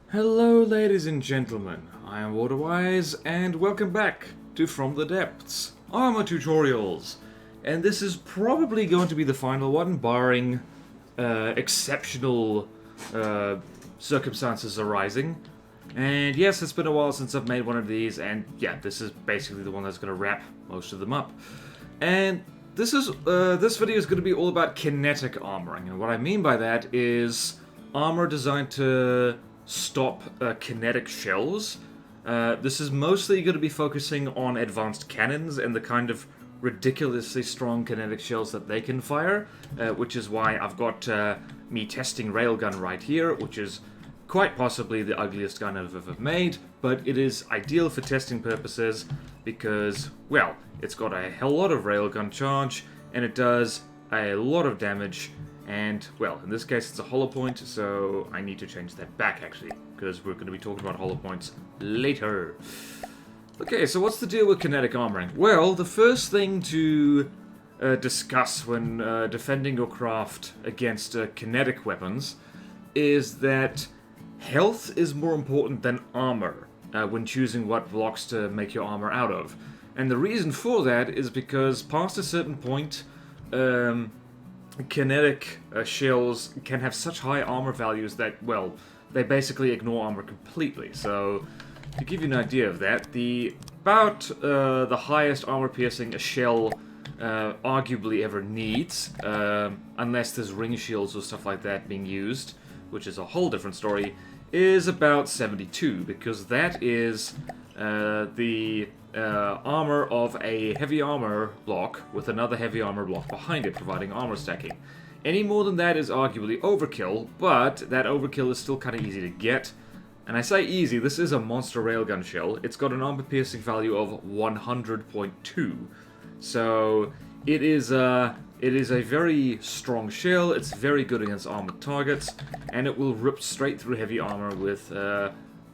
Hello ladies and gentlemen, I am BorderWise and welcome back to From the Depths, Armour Tutorials. And this is probably going to be the final one, barring exceptional circumstances arising. And yes, it's been a while since I've made one of these, and yeah, this is basically the one that's going to wrap most of them up. And this video is going to be all about kinetic armoring, and what I mean by that is armor designed to stop kinetic shells. This is mostly going to be focusing on advanced cannons and the kind of ridiculously strong kinetic shells that they can fire, which is why I've got me testing railgun right here, which is quite possibly the ugliest gun I've ever made, but it is ideal for testing purposes because, well, it's got a hell lot of railgun charge and it does a lot of damage. And, well, in this case it's a hollow point, so I need to change that back, actually, because we're going to be talking about hollow points later. Okay, so what's the deal with kinetic armoring? Well, the first thing to discuss when defending your craft against kinetic weapons is that health is more important than armor when choosing what blocks to make your armor out of. And the reason for that is because past a certain point, kinetic shells can have such high armor values that, well, they basically ignore armor completely. So, to give you an idea of that, the highest armor piercing a shell arguably ever needs, unless there's ring shields or stuff like that being used, which is a whole different story, is about 72, because that is the armor of a heavy armor block with another heavy armor block behind it, providing armor stacking. Any more than that is arguably overkill, but that overkill is still kind of easy to get. And I say easy, this is a monster railgun shell. It's got an armor piercing value of 100.2. So it is a very strong shell, it's very good against armored targets, and it will rip straight through heavy armor with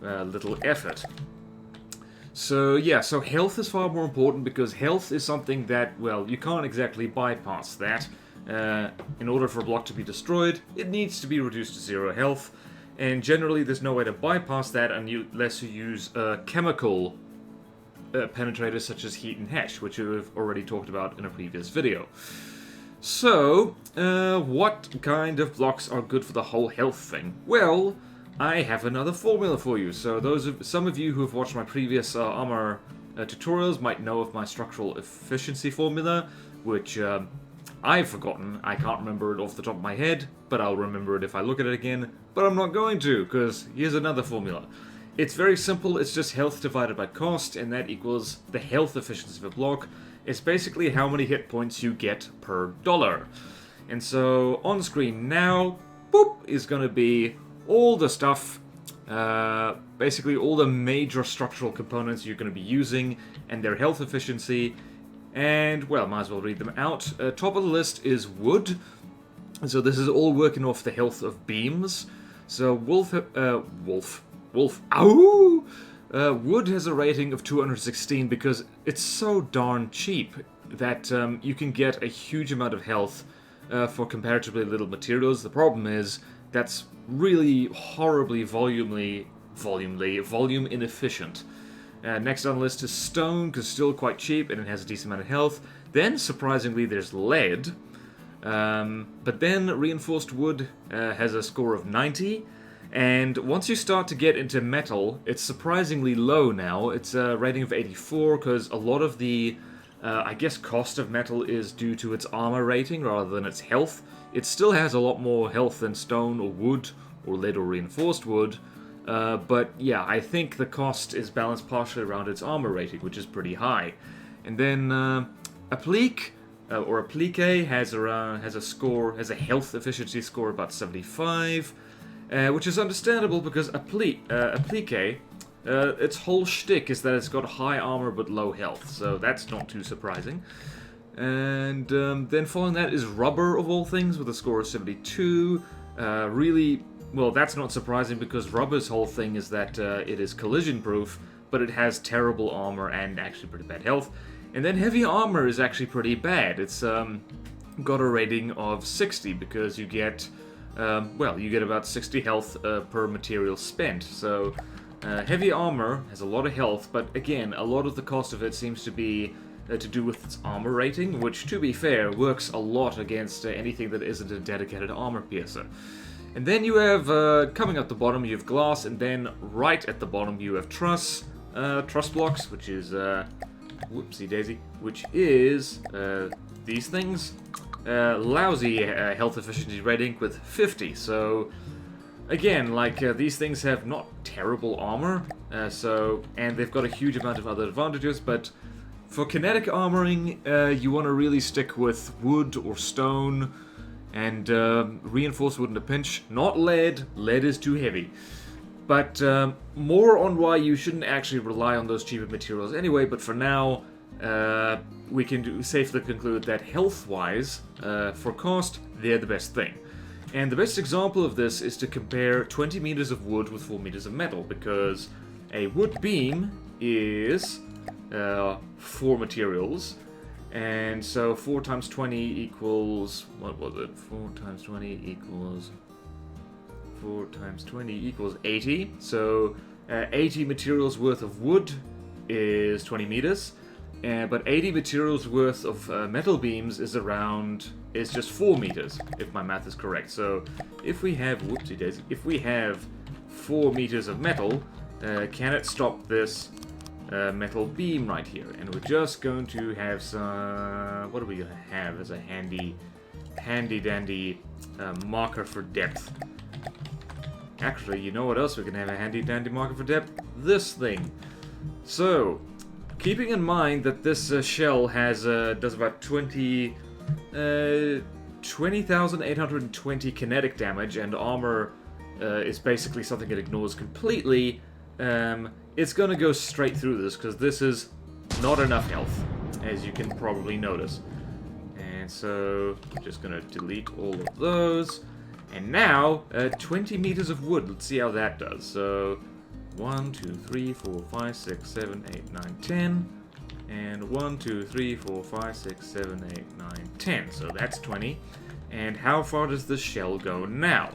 little effort. So yeah, so health is far more important because health is something that, well, you can't exactly bypass that. In order for a block to be destroyed, it needs to be reduced to 0 health, and generally there's no way to bypass that unless you use chemical penetrators such as heat and hash, which we've already talked about in a previous video. So, what kind of blocks are good for the whole health thing? Well, I have another formula for you. So some of you who have watched my previous armor tutorials might know of my structural efficiency formula, which I've forgotten. I can't remember it off the top of my head, but I'll remember it if I look at it again. But I'm not going to, because here's another formula. It's very simple. It's just health divided by cost, and that equals the health efficiency of a block. It's basically how many hit points you get per dollar. And so on screen now, boop, is going to be all the stuff, basically all the major structural components you're going to be using and their health efficiency. And, well, might as well read them out. Top of the list is wood. So this is all working off the health of beams. So wood has a rating of 216 because it's so darn cheap that you can get a huge amount of health for comparatively little materials. The problem is that's really horribly volume inefficient. Next on the list is stone, because it's still quite cheap and it has a decent amount of health. Then, surprisingly, there's lead. But then reinforced wood has a score of 90. And once you start to get into metal, it's surprisingly low now. It's a rating of 84, because a lot of the, I guess, cost of metal is due to its armor rating rather than its health. It still has a lot more health than stone or wood or lead or reinforced wood. But yeah, I think the cost is balanced partially around its armor rating, which is pretty high. And then applique has a health efficiency score of about 75. Which is understandable because applique, its whole shtick is that it's got high armor but low health, so that's not too surprising. And then following that is rubber, of all things, with a score of 72. Really, well, that's not surprising because rubber's whole thing is that it is collision proof, but it has terrible armor and actually pretty bad health. And then heavy armor is actually pretty bad. It's got a rating of 60 because you get well, you get about 60 health per material spent. So heavy armor has a lot of health, but again, a lot of the cost of it seems to be to do with its armor rating, which, to be fair, works a lot against anything that isn't a dedicated armor piercer. And then you have, coming up the bottom, you have glass, and then right at the bottom you have truss blocks, which is, whoopsie daisy, which is these things. Lousy health efficiency rating with 50, so again, like, these things have not terrible armor, and they've got a huge amount of other advantages, but for kinetic armoring, you want to really stick with wood or stone, and reinforced wood in a pinch, not lead. Lead is too heavy. But more on why you shouldn't actually rely on those cheaper materials anyway, but for now, we can safely conclude that health-wise, for cost, they're the best thing. And the best example of this is to compare 20 meters of wood with 4 meters of metal, because a wood beam is 4 materials, and so 4 times 20 equals, what was it? 4 times 20 equals 4 times 20 equals 80. So 80 materials worth of wood is 20 meters, but 80 materials worth of metal beams is just 4 meters, if my math is correct. So if we have, whoopsie daisy, if we have 4 meters of metal, can it stop this metal beam right here? And we're just going to have some, what are we going to have as a handy dandy marker for depth? Actually, you know what else we can have a handy dandy marker for depth? This thing. So, keeping in mind that this shell has does about 20,820 kinetic damage, and armor is basically something it ignores completely, it's gonna go straight through this, because this is not enough health, as you can probably notice. And so, I'm just gonna delete all of those. And now, 20 meters of wood. Let's see how that does. So, 1, 2, 3, 4, 5, 6, 7, 8, 9, 10. And 1, 2, 3, 4, 5, 6, 7, 8, 9, 10. So that's 20. And how far does the shell go now?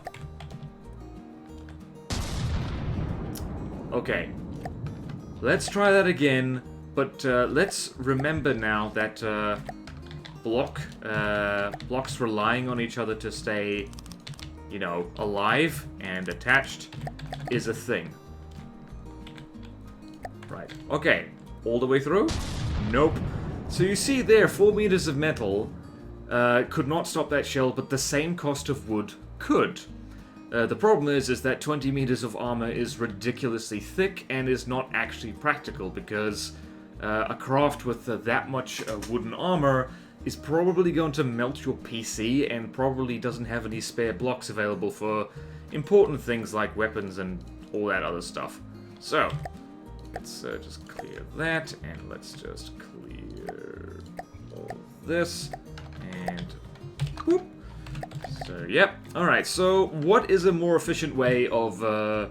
Okay. Let's try that again. But let's remember now that blocks relying on each other to stay, you know, alive and attached is a thing. Right. Okay. All the way through? Nope. So you see there, 4 meters of metal could not stop that shell, but the same cost of wood could. The problem is that 20 meters of armor is ridiculously thick and is not actually practical, because a craft with that much wooden armor is probably going to melt your PC and probably doesn't have any spare blocks available for important things like weapons and all that other stuff. So, let's just clear that, and let's just clear all this, and whoop. So, yep. Alright, so what is a more efficient way of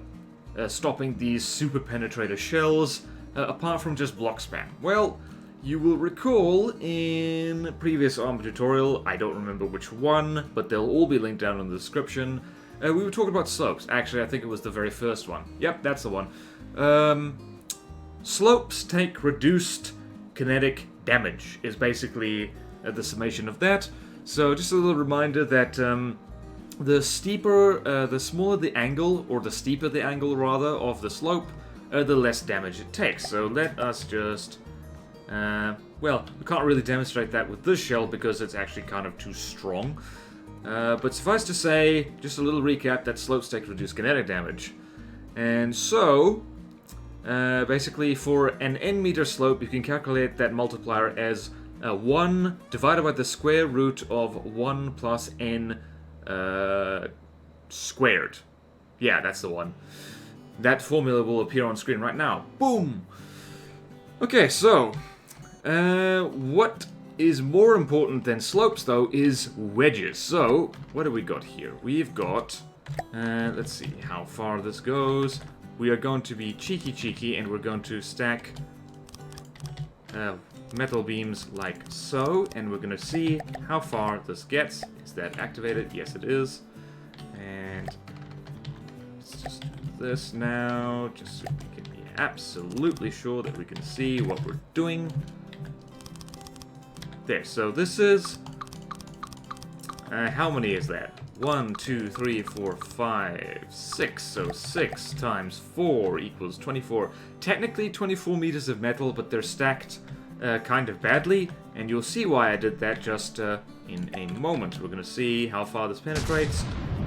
stopping these super penetrator shells, apart from just block spam? Well, you will recall in previous Armour tutorial, I don't remember which one, but they'll all be linked down in the description, we were talking about slopes. Actually, I think it was the very first one. Yep, that's the one. Slopes take reduced kinetic damage, is basically the summation of that. So just a little reminder that the smaller the angle, or the steeper the angle rather, of the slope, the less damage it takes. So let us just, well, we can't really demonstrate that with this shell because it's actually kind of too strong. But suffice to say, just a little recap, that slopes take reduced kinetic damage. And so, basically for an n meter slope, you can calculate that multiplier as 1 divided by the square root of 1 plus n squared. Yeah, that's the one. That formula will appear on screen right now. Boom! Okay, so, what is more important than slopes, though, is wedges. So, what have we got here? We've got, let's see how far this goes. We are going to be cheeky, and we're going to stack metal beams like so, and we're going to see how far this gets. Is that activated? Yes, it is. And let's just do this now, just so we can be absolutely sure that we can see what we're doing. There, so this is... how many is that? 1, 2, 3, 4, 5, 6. So 6 times 4 equals 24. Technically 24 meters of metal, but they're stacked kind of badly. And you'll see why I did that just in a moment. We're going to see how far this penetrates.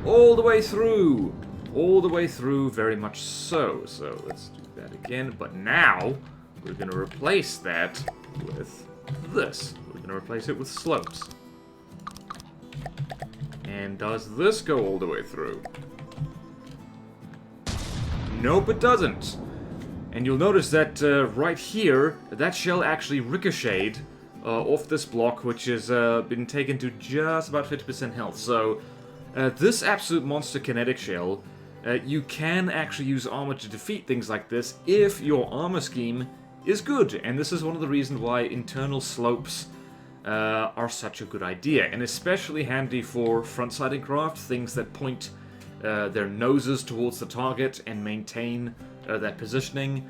All the way through! All the way through, very much so. So let's do that again. But now, we're going to replace that with this. We're going to replace it with slopes. And does this go all the way through? Nope, it doesn't. And you'll notice that right here, that shell actually ricocheted off this block, which has been taken to just about 50% health. So, this absolute monster kinetic shell, you can actually use armor to defeat things like this if your armor scheme is good. And this is one of the reasons why internal slopes are such a good idea, and especially handy for front-sided craft, things that point their noses towards the target and maintain that positioning.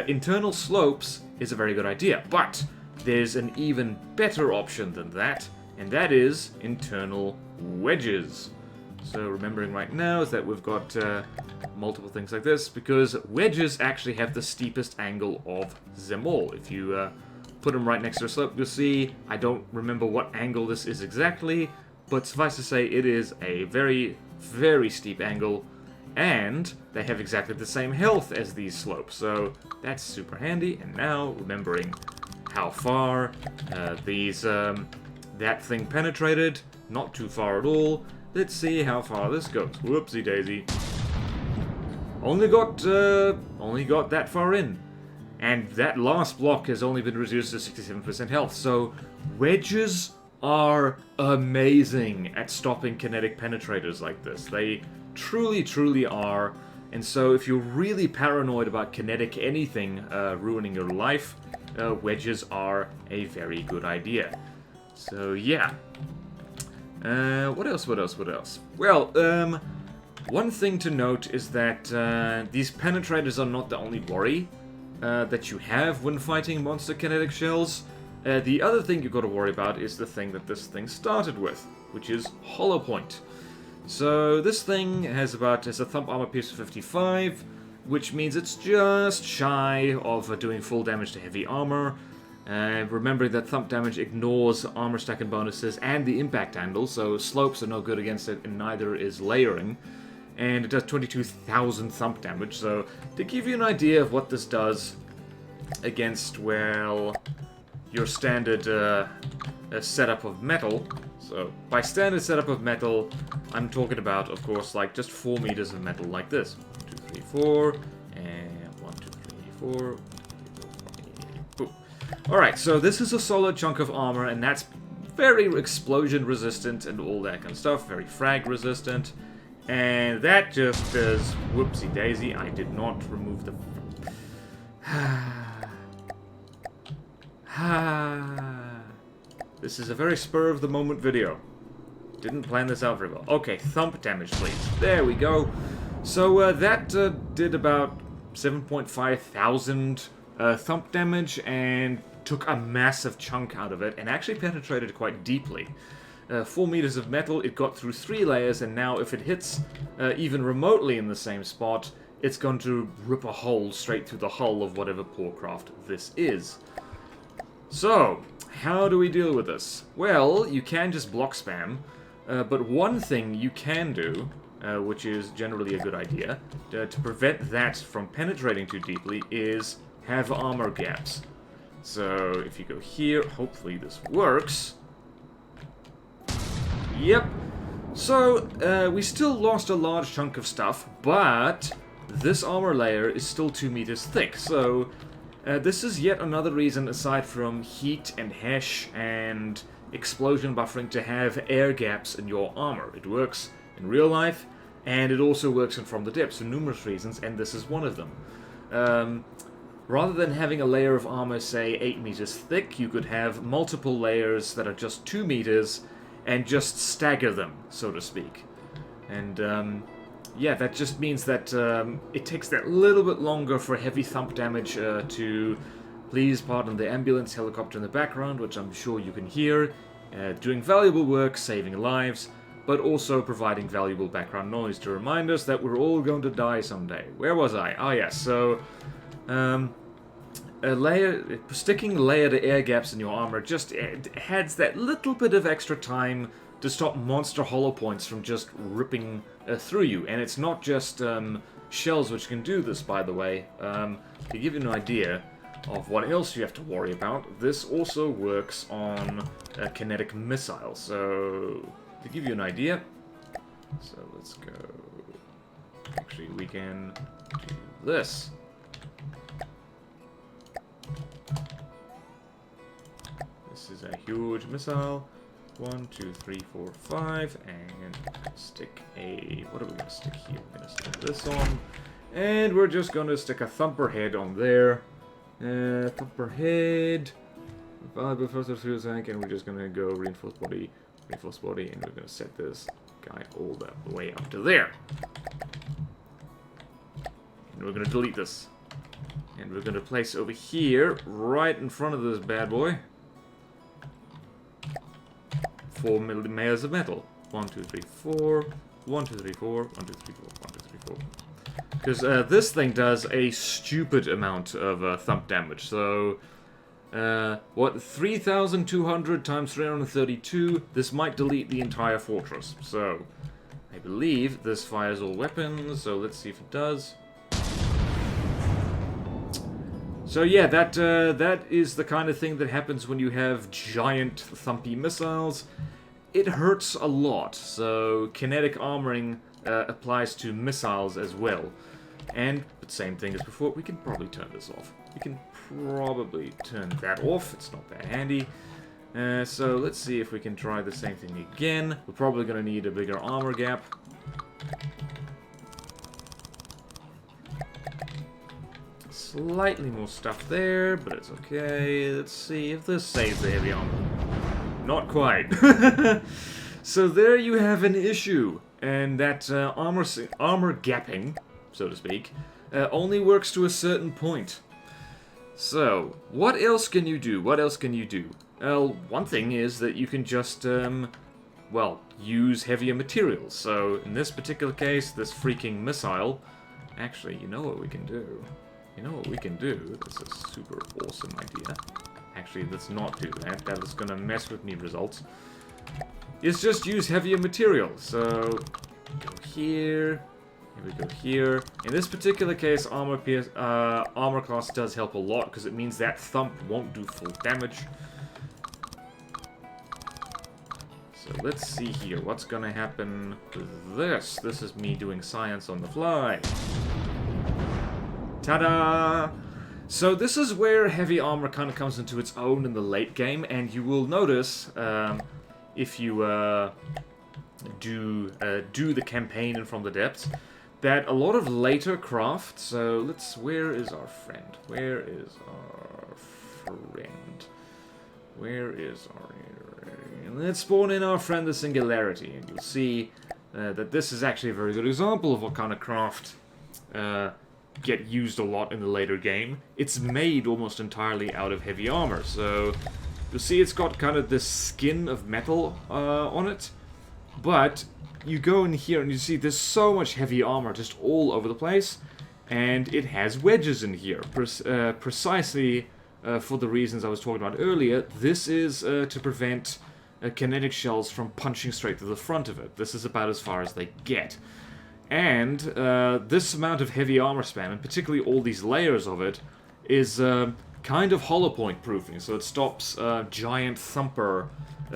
Internal slopes is a very good idea, but there's an even better option than that, and that is internal wedges. So remembering right now is that we've got multiple things like this, because wedges actually have the steepest angle of them all. If you put them right next to a slope, you'll see, I don't remember what angle this is exactly, but suffice to say it is a very, very steep angle, and they have exactly the same health as these slopes, so that's super handy. And now, remembering how far that thing penetrated, not too far at all, let's see how far this goes. Whoopsie daisy. Only got that far in. And that last block has only been reduced to 67% health, so wedges are amazing at stopping kinetic penetrators like this. They truly, truly are. And so if you're really paranoid about kinetic anything ruining your life, wedges are a very good idea. So yeah. What else? Well, one thing to note is that these penetrators are not the only worry that you have when fighting monster kinetic shells. The other thing you've got to worry about is the thing that this thing started with, which is Hollow-Point. So this thing has a thump armor pierce of 55, which means it's just shy of doing full damage to heavy armor. Remembering that thump damage ignores armor stacking bonuses and the impact handle, so slopes are no good against it, and neither is layering. And it does 22,000 thump damage, so to give you an idea of what this does against, well, your standard setup of metal. So, by standard setup of metal, I'm talking about, of course, like just 4 meters of metal like this. 1, 2, 3, 4, and 1, 2, 3, 4. Boom. Alright, so this is a solid chunk of armor, and that's very explosion resistant and all that kind of stuff, very frag resistant. And that just does... Whoopsie daisy, I did not remove the... This is a very spur-of-the-moment video. Didn't plan this out very well. Okay, thump damage, please. There we go. So, that did about 7.5 thousand thump damage, and took a massive chunk out of it, and actually penetrated quite deeply. 4 meters of metal, it got through 3 layers, and now if it hits even remotely in the same spot, it's going to rip a hole straight through the hull of whatever poor craft this is. So, how do we deal with this? Well, you can just block spam, but one thing you can do, which is generally a good idea, to prevent that from penetrating too deeply, is have armor gaps. So, if you go here, hopefully this works. Yep. So, we still lost a large chunk of stuff, but this armor layer is still 2 meters thick, so this is yet another reason, aside from heat and hash and explosion buffering, to have air gaps in your armor. It works in real life, and it also works in From the Depths for numerous reasons, and this is one of them. Rather than having a layer of armor, say, 8 meters thick, you could have multiple layers that are just 2 meters, and just stagger them, so to speak. And yeah, that just means that it takes that little bit longer for heavy thump damage to, please pardon the ambulance helicopter in the background, which I'm sure you can hear, doing valuable work, saving lives, but also providing valuable background noise to remind us that we're all going to die someday. Where was I? Ah, yes, so sticking layered air gaps in your armor just adds that little bit of extra time to stop monster hollow-points from just ripping through you. And it's not just shells which can do this, by the way. To give you an idea of what else you have to worry about, this also works on kinetic missiles. So, to give you an idea, so let's go... Actually, we can do this. This is a huge missile. 1, 2, 3, 4, 5, and stick a... What are we going to stick here? We're going to stick this on, and we're just going to stick a thumper head on there. Thumper head. Valuable first fuel tank, and we're just going to go reinforced body, and we're going to set this guy all the way up to there. And we're going to delete this. And we're going to place over here, right in front of this bad boy, 4 layers of metal. 1, 2, 3, 4. 1, 2, 3, 4. 1, 2, 3, 4. 1, 2, 3, 4. Because this thing does a stupid amount of thump damage. So, what, 3,200 times 332? This might delete the entire fortress. So, I believe this fires all weapons. So let's see if it does. So yeah, that is the kind of thing that happens when you have giant thumpy missiles. It hurts a lot, so kinetic armoring applies to missiles as well. And the same thing as before, we can probably turn this off. We can probably turn that off, it's not that handy. So let's see if we can try the same thing again. We're probably going to need a bigger armor gap. Slightly more stuff there, but it's okay. Let's see if this saves the heavy armor. Not quite. So there you have an issue, and that armor gapping, so to speak, only works to a certain point. So, what else can you do? What else can you do? Well, one thing is that you can just, well, use heavier materials. So, in this particular case, this freaking missile... Actually, you know what we can do? You know what we can do? This is a super awesome idea. Actually, let's not do that. That is going to mess with me results. Is just use heavier materials. So, go here. Here we go here. In this particular case, armor class does help a lot because it means that thump won't do full damage. So let's see here. What's going to happen with this? This is me doing science on the fly. Ta-da! So this is where heavy armor kind of comes into its own in the late game, and you will notice if you do the campaign in From the Depths that a lot of later craft. So where is our friend? Where is our friend? Where is our... Let's spawn in our friend the Singularity, and you'll see that this is actually a very good example of what kind of craft get used a lot in the later game. It's made almost entirely out of heavy armor, so you'll see it's got kind of this skin of metal on it, but you go in here and you see there's so much heavy armor just all over the place, and it has wedges in here, precisely for the reasons I was talking about earlier. This is to prevent kinetic shells from punching straight to the front of it. This is about as far as they get. And this amount of heavy armor spam, and particularly all these layers of it, is kind of hollow-point proofing, so it stops giant thumper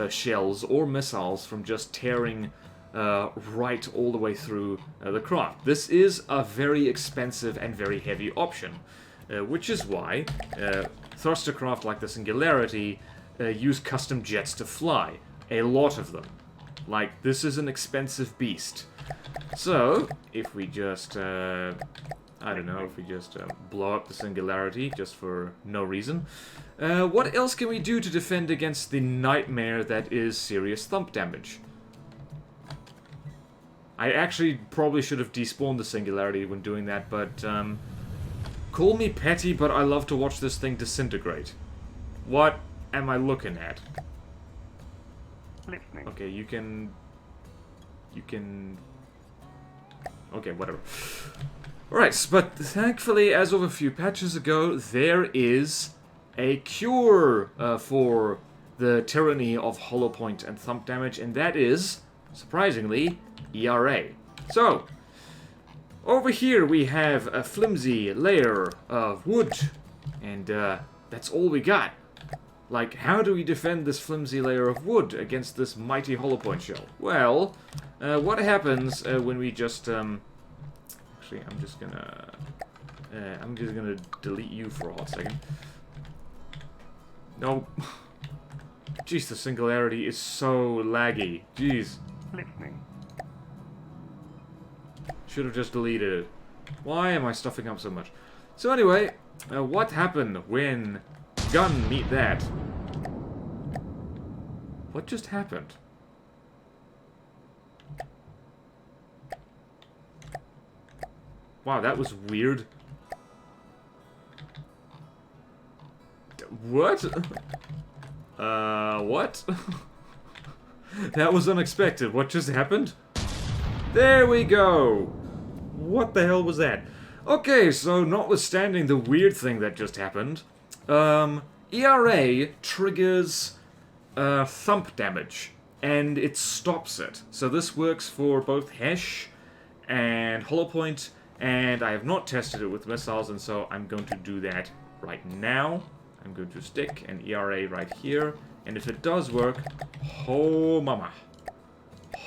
shells or missiles from just tearing right all the way through the craft. This is a very expensive and very heavy option, which is why thruster craft like the Singularity use custom jets to fly. A lot of them. Like, this is an expensive beast. So, if we just, I don't know, if we just blow up the Singularity just for no reason, what else can we do to defend against the nightmare that is serious thump damage? I actually probably should have despawned the Singularity when doing that, but, call me petty, but I love to watch this thing disintegrate. What am I looking at? Listening. Okay, you can... Okay, whatever. Alright, but thankfully, as of a few patches ago, there is a cure for the tyranny of Hollow-Point and Thump damage, and that is, surprisingly, ERA. So, over here we have a flimsy layer of wood, and that's all we got. Like, how do we defend this flimsy layer of wood against this mighty Hollow-Point shell? Well, what happens when we just, actually, I'm just gonna delete you for a hot second. No. Jeez, the Singularity is so laggy. Jeez. Listening. Should have just deleted it. Why am I stuffing up so much? So anyway, what happened when gun meet that? What just happened? Wow, that was weird. What? What? That was unexpected. What just happened? There we go! What the hell was that? Okay, so notwithstanding the weird thing that just happened, ERA triggers thump damage, and it stops it. So this works for both Hesh and Hollow-Point, and I have not tested it with missiles, and so I'm going to do that right now. I'm going to stick an ERA right here, and if it does work, oh mama.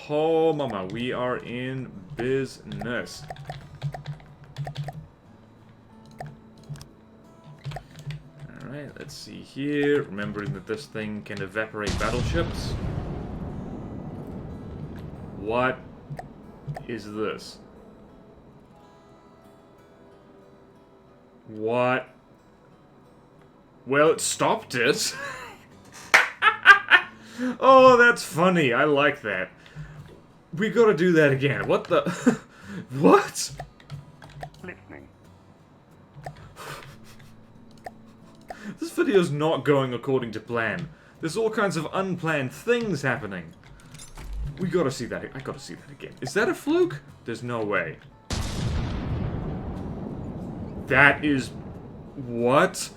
Oh mama, we are in business. Alright, let's see here. Remembering that this thing can evaporate battleships. What is this? What? Well, it stopped it. Oh, that's funny. I like that. We gotta do that again. What the... What? Listening. This video's not going according to plan. There's all kinds of unplanned things happening. We gotta see that. I gotta see that again. Is that a fluke? There's no way. That is... What?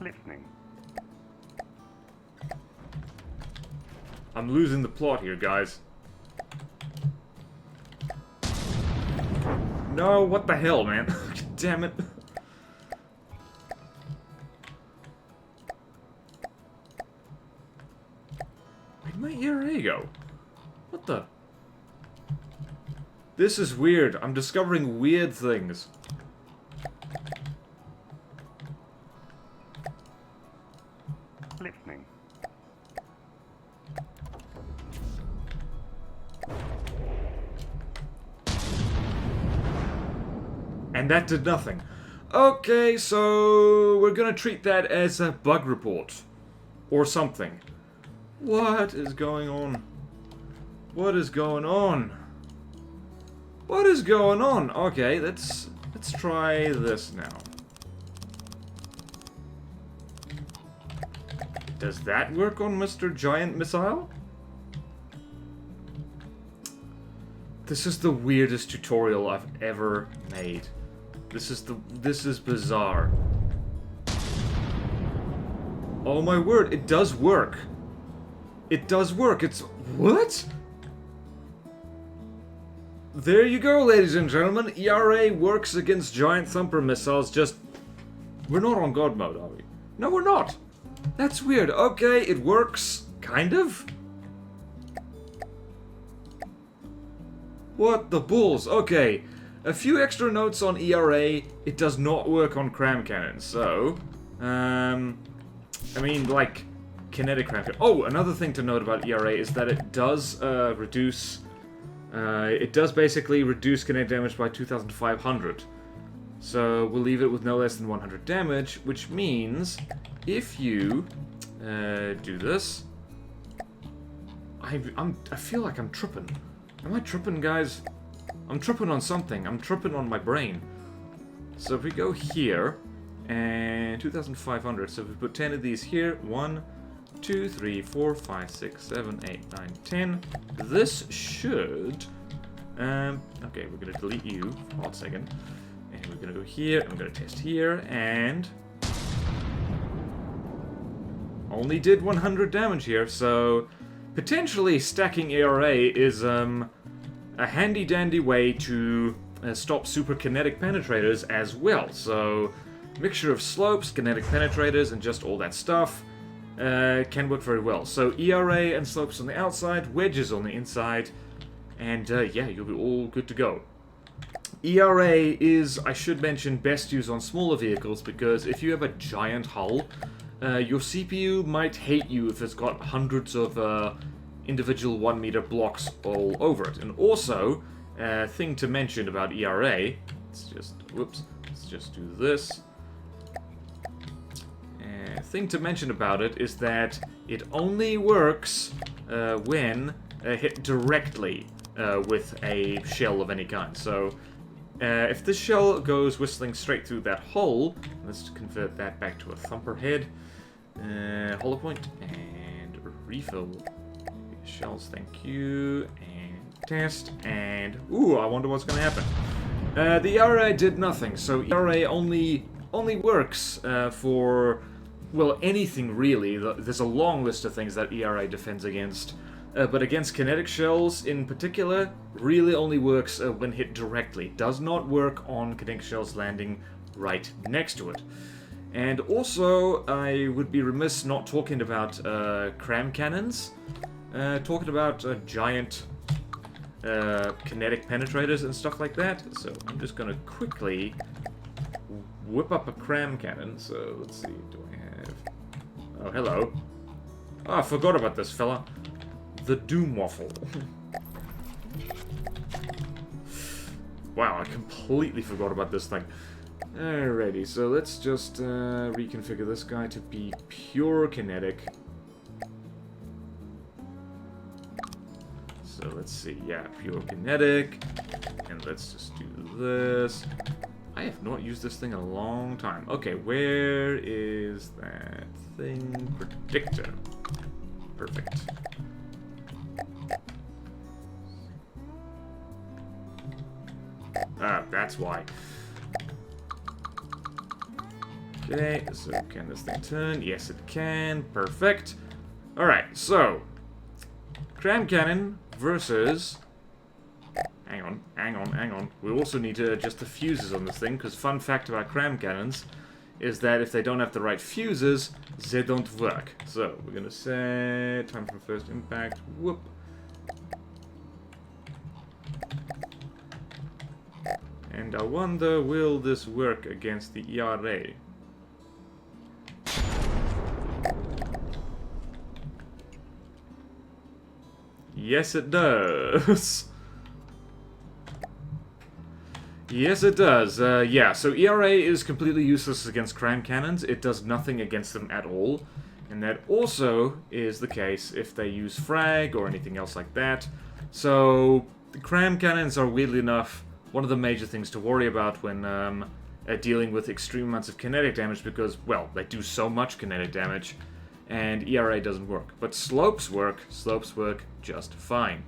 Listening. I'm losing the plot here, guys. No, what the hell, man? Damn it. Where'd my ERA go? What the? This is weird. I'm discovering weird things. Listening. And that did nothing. Okay, so we're gonna treat that as a bug report. Or something. What is going on? What is going on? What is going on? Okay, let's try this now. Does that work on Mr. Giant Missile? This is the weirdest tutorial I've ever made. This is bizarre. Oh my word, it does work. It does work. It's... What? There you go, ladies and gentlemen. ERA works against giant thumper missiles, just... We're not on God mode, are we? No, we're not. That's weird. Okay, it works. Kind of? What the bulls? Okay. A few extra notes on ERA. It does not work on CRAM cannons, so... I mean, like... Kinetic Armouring. Oh, another thing to note about ERA is that it does reduce... it does basically reduce kinetic damage by 2,500. So we'll leave it with no less than 100 damage, which means if you do this, I feel like I'm tripping. Am I tripping, guys? I'm tripping on something. I'm tripping on my brain. So if we go here, and 2,500, so if we put 10 of these here, 1, 2, 3, 4, 5, 6, 7, 8, 9, 10. This should... okay, we're gonna delete you for a hot second. And we're gonna go here, I'm gonna test here, and... only did 100 damage here, so... potentially stacking ARA is, a handy-dandy way to stop super kinetic penetrators as well. So, mixture of slopes, kinetic penetrators, and just all that stuff can work very well. So, ERA and slopes on the outside, wedges on the inside, and yeah, you'll be all good to go. ERA is, I should mention, best used on smaller vehicles, because if you have a giant hull, your CPU might hate you if it's got hundreds of individual 1 meter blocks all over it. And also, thing to mention about ERA, let's just do this. Thing to mention about it is that it only works when hit directly with a shell of any kind. So, if this shell goes whistling straight through that hole, let's convert that back to a thumper head. Hollow point and refill shells, thank you, and test, and ooh, I wonder what's gonna happen. The ERA did nothing, so ERA only works for, well, anything really. There's a long list of things that ERA defends against, but against kinetic shells in particular, really only works when hit directly. Does not work on kinetic shells landing right next to it. And also, I would be remiss not talking about CRAM cannons. Talking about giant kinetic penetrators and stuff like that. So I'm just going to quickly whip up a CRAM cannon. So let's see, do I have... oh, hello. Oh, I forgot about this fella. The Doom Waffle. Wow, I completely forgot about this thing. Alrighty, so let's just reconfigure this guy to be pure kinetic. So let's see, yeah, pure kinetic. And let's just do this. I have not used this thing in a long time. Okay, where is that thing? Predictor. Perfect. Ah, that's why. Okay, so can this thing turn? Yes, it can. Perfect. Alright, so CRAM cannon versus... hang on. We also need to adjust the fuses on this thing, because fun fact about CRAM cannons is that if they don't have the right fuses, they don't work. So, we're gonna set time from first impact. Whoop. And I wonder, will this work against the ERA? Yes, it does. Yes, it does. Yeah, so ERA is completely useless against CRAM cannons. It does nothing against them at all. And that also is the case if they use frag or anything else like that. So, the CRAM cannons are, weirdly enough, one of the major things to worry about when dealing with extreme amounts of kinetic damage because, well, they do so much kinetic damage. And ERA doesn't work. But slopes work. Slopes work just fine.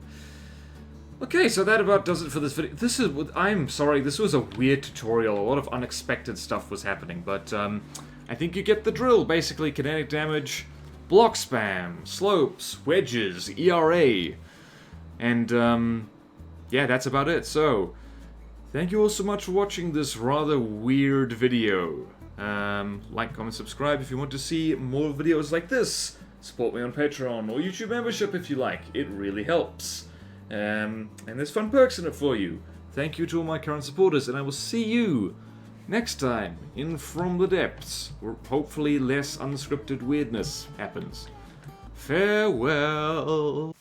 Okay, so that about does it for this video. I'm sorry, this was a weird tutorial. A lot of unexpected stuff was happening, but I think you get the drill. Basically, kinetic damage, block spam, slopes, wedges, ERA. And, yeah, that's about it. So, thank you all so much for watching this rather weird video. Like, comment, subscribe if you want to see more videos like this. Support me on Patreon or YouTube membership if you like. It really helps. And there's fun perks in it for you. Thank you to all my current supporters, and I will see you next time in From the Depths, where hopefully less unscripted weirdness happens. Farewell.